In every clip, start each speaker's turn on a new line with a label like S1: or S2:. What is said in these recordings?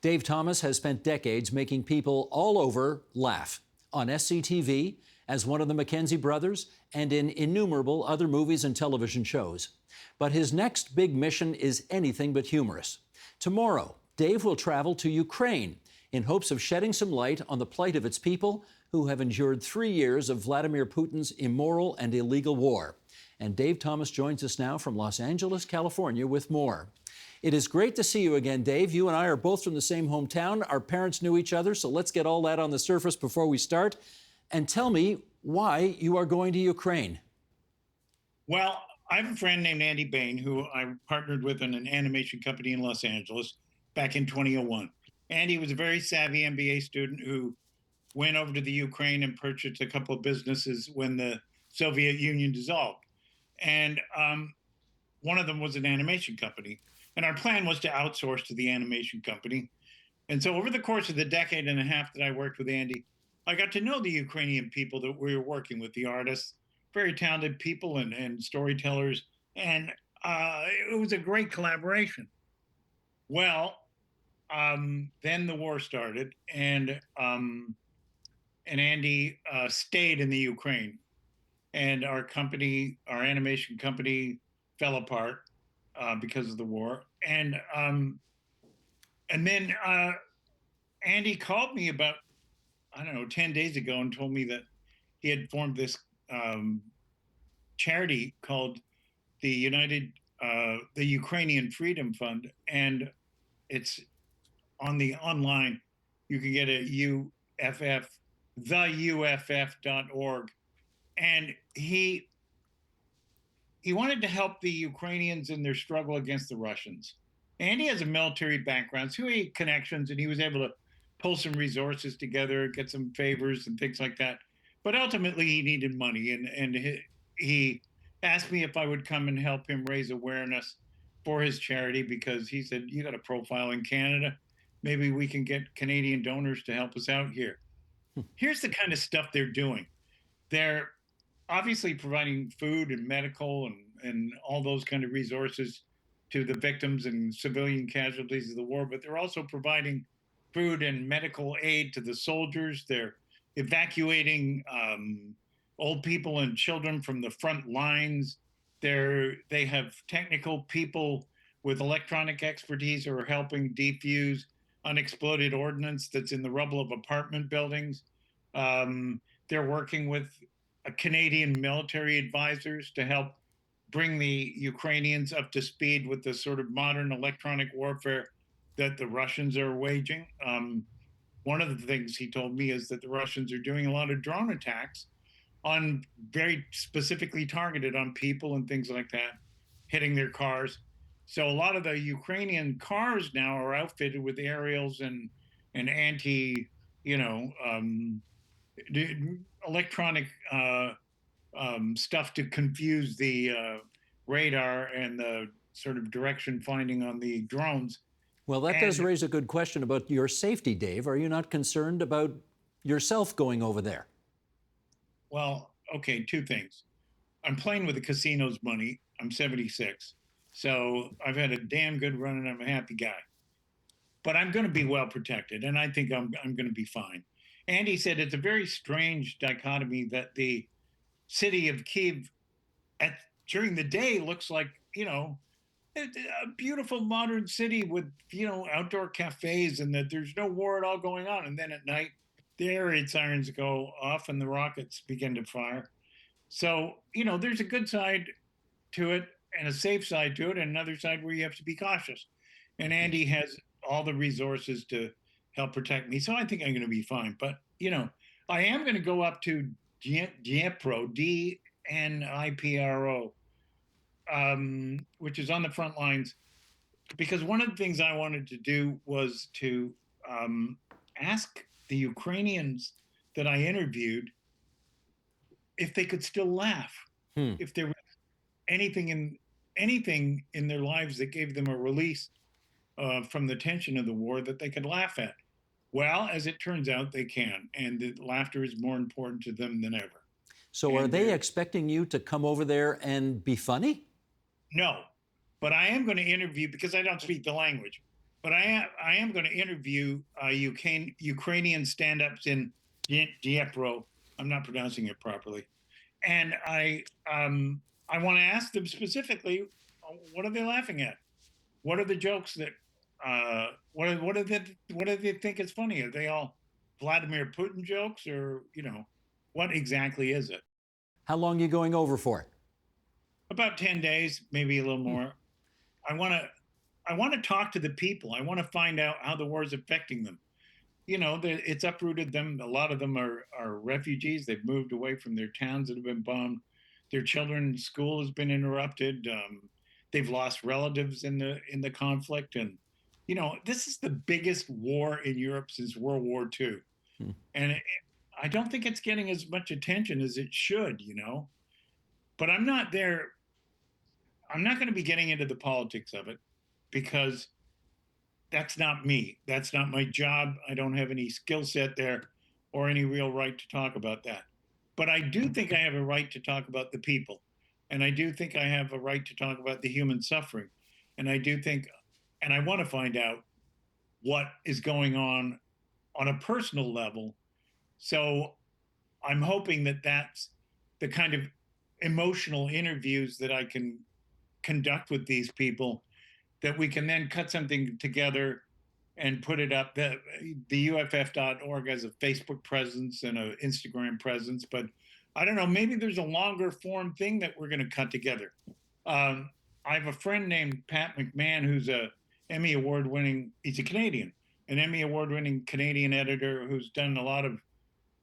S1: Dave Thomas has spent decades making people all over laugh. On SCTV, as one of the Mackenzie brothers, and in innumerable other movies and television shows. But his next big mission is anything but humorous. Tomorrow, Dave will travel to Ukraine in hopes of shedding some light on the plight of its people who have endured 3 years of Vladimir Putin's immoral and illegal war. And Dave Thomas joins us now from Los Angeles, California, with more. It is great to see you again, Dave. You and I are both from the same hometown. Our parents knew each other, so let's get all that on the surface before we start. And tell me why you are going to Ukraine.
S2: Well, I have a friend named Andy Bain who I partnered with in an animation company in Los Angeles back in 2001. Andy was a very savvy MBA student who went over to the Ukraine and purchased a couple of businesses when the Soviet Union dissolved. And one of them was an animation company. And our plan was to outsource to the animation company. And so over the course of the decade and a half that I worked with Andy, I got to know the Ukrainian people that we were working with, the artists, very talented people and storytellers. And it was a great collaboration. Well, then the war started, and Andy stayed in the Ukraine. And our company, our animation company, fell apart because of the war. And then Andy called me about, 10 days ago and told me that he had formed this charity called the Ukrainian Freedom Fund. And it's on the online. You can get it at theuff.org. And he wanted to help the Ukrainians in their struggle against the Russians. And he has a military background, so he had connections, and he was able to pull some resources together, get some favors and things like that. But ultimately, he needed money, and he asked me if I would come and help him raise awareness for his charity, because he said, you got a profile in Canada. Maybe we can get Canadian donors to help us out here. Here's the kind of stuff they're doing. They're obviously providing food and medical and all those kind of resources to the victims and civilian casualties of the war, but they're also providing food and medical aid to the soldiers. They're evacuating old people and children from the front lines. They have technical people with electronic expertise who are helping defuse unexploded ordnance that's in the rubble of apartment buildings. They're working with Canadian military advisors to help bring the Ukrainians up to speed with the sort of modern electronic warfare that the Russians are waging. One of the things he told me is that the Russians are doing a lot of drone attacks on very specifically targeted on people and things like that, hitting their cars. So a lot of the Ukrainian cars now are outfitted with aerials and anti, electronic stuff to confuse the radar and the sort of direction finding on the drones.
S1: Well, that does raise a good question about your safety, Dave. Are you not concerned about yourself going over there?
S2: Well, okay, two things. I'm playing with the casino's money. I'm 76. So I've had a damn good run and I'm a happy guy. But I'm going to be well protected, and I think I'm going to be fine. Andy said it's a very strange dichotomy that the city of Kyiv during the day looks like, a beautiful modern city with, outdoor cafes, and that there's no war at all going on. And then at night, the air raid sirens go off and the rockets begin to fire. So, there's a good side to it and a safe side to it, and another side where you have to be cautious. And Andy has all the resources to help protect me. So I think I'm going to be fine. But, I am going to go up to Dnipro, Dnipro, which is on the front lines, because one of the things I wanted to do was to ask the Ukrainians that I interviewed if they could still laugh, if there was anything in their lives that gave them a release from the tension of the war that they could laugh at. Well, as it turns out, they can, and the laughter is more important to them than ever.
S1: So are they expecting you to come over there and be funny?
S2: No, but I am going to interview, because I don't speak the language. but I am going to interview Ukrainian stand-ups in Dnipro. I'm not pronouncing it properly, and I want to ask them specifically, what are they laughing at? What are the jokes that what do they think is funny? Are they all Vladimir Putin jokes, or what exactly is it?
S1: How long are you going over for?
S2: About 10 days, maybe a little
S1: Hmm.
S2: more. I want to I want to talk to the people. I want to find out how the war is affecting them. It's uprooted them. A lot of them are refugees. They've moved away from their towns that have been bombed. Their children's school has been interrupted. They've lost relatives in the conflict, and this is the biggest war in Europe since World War II,
S1: Hmm.
S2: and I don't think it's getting as much attention as it should. But I'm not there. I'm not going to be getting into the politics of it because that's not me. That's not my job. I don't have any skill set there or any real right to talk about that. But I do think I have a right to talk about the people. And I do think I have a right to talk about the human suffering. And I do think, and I want to find out what is going on a personal level. So I'm hoping that that's the kind of emotional interviews that I can conduct with these people, that we can then cut something together and put it up. The UFF.org has a Facebook presence and an Instagram presence, but I don't know, maybe there's a longer form thing that we're going to cut together. I have a friend named Pat McMahon who's a Emmy Award winning, he's a Canadian, an Emmy Award winning Canadian editor who's done a lot of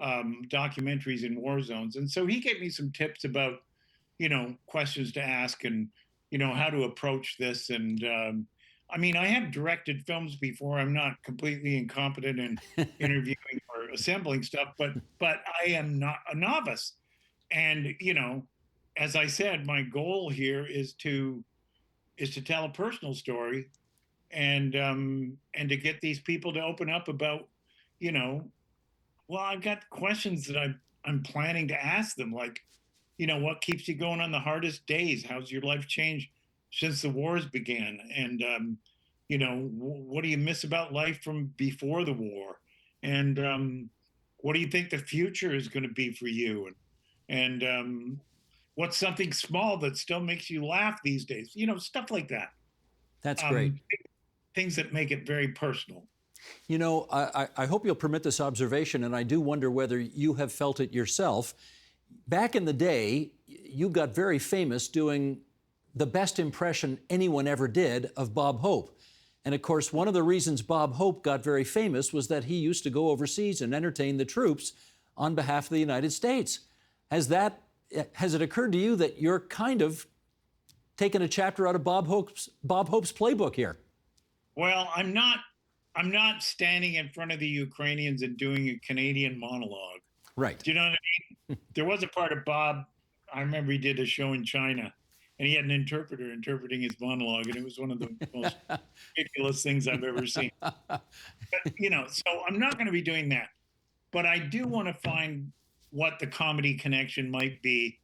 S2: documentaries in war zones. And so he gave me some tips about, questions to ask and, how to approach this. And I mean, I have directed films before. I'm not completely incompetent in interviewing or assembling stuff, but I am not a novice. And as I said, my goal here is to tell a personal story, and to get these people to open up about, you know, well, I've got questions that I'm planning to ask them, like, what keeps you going on the hardest days? How's your life changed since the wars began? And what do you miss about life from before the war? And what do you think the future is going to be for you? And what's something small that still makes you laugh these days? Stuff like that.
S1: That's great.
S2: Um, Things that make it very personal.
S1: I hope you'll permit this observation, and I do wonder whether you have felt it yourself. Back in the day, you got very famous doing the best impression anyone ever did of Bob Hope. And of course, one of the reasons Bob Hope got very famous was that he used to go overseas and entertain the troops on behalf of the United States. Has it occurred to you that you're kind of taking a chapter out of Bob Hope's playbook here?
S2: Well, I'm not standing in front of the Ukrainians and doing a Canadian monologue.
S1: Right.
S2: Do you know what I mean? There was a part of Bob, I remember he did a show in China, and he had an interpreter interpreting his monologue, and it was one of the most ridiculous things I've ever seen. But, so I'm not going to be doing that. But I do want to find what the comedy connection might be,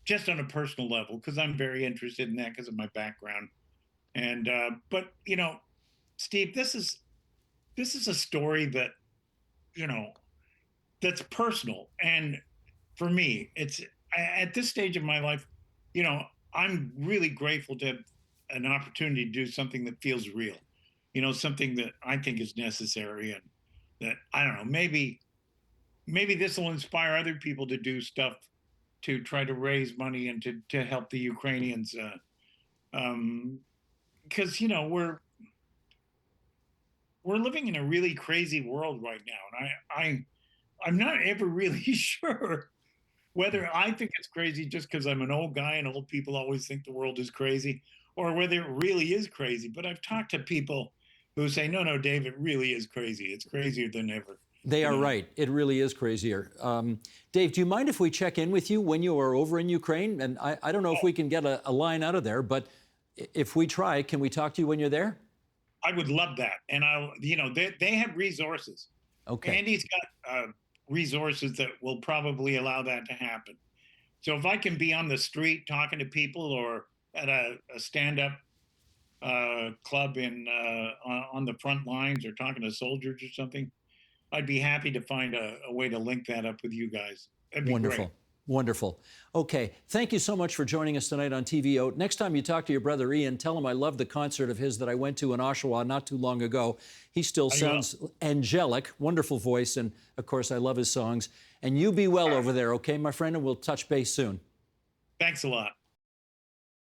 S2: just on a personal level, because I'm very interested in that because of my background. And but Steve, this is a story that you know that's personal, and for me, it's at this stage of my life, I'm really grateful to have an opportunity to do something that feels real, something that I think is necessary, and that I don't know, maybe this will inspire other people to do stuff to try to raise money and to help the Ukrainians. Because we're living in a really crazy world right now, and I'm not ever really sure whether I think it's crazy just because I'm an old guy and old people always think the world is crazy, or whether it really is crazy. But I've talked to people who say, no, no, Dave, it really is crazy. It's crazier than ever.
S1: They are right. It really is crazier. Dave, do you mind if we check in with you when you are over in Ukraine? And I don't know if we can get a line out of there, but if we try, can we talk to you when you're there?
S2: I would love that. And they have resources.
S1: Okay.
S2: Andy's got resources that will probably allow that to happen. So if I can be on the street talking to people, or at a stand-up club in on the front lines or talking to soldiers or something, I'd be happy to find a way to link that up with you guys. That'd be
S1: Wonderful.
S2: great.
S1: Wonderful. Okay, thank you so much for joining us tonight on TVO. Next time you talk to your brother Ian, tell him I love the concert of his that I went to in Oshawa not too long ago. He still sounds angelic, wonderful voice, and of course I love his songs. And you be well over there, okay, my friend, and we'll touch base soon.
S2: Thanks a lot.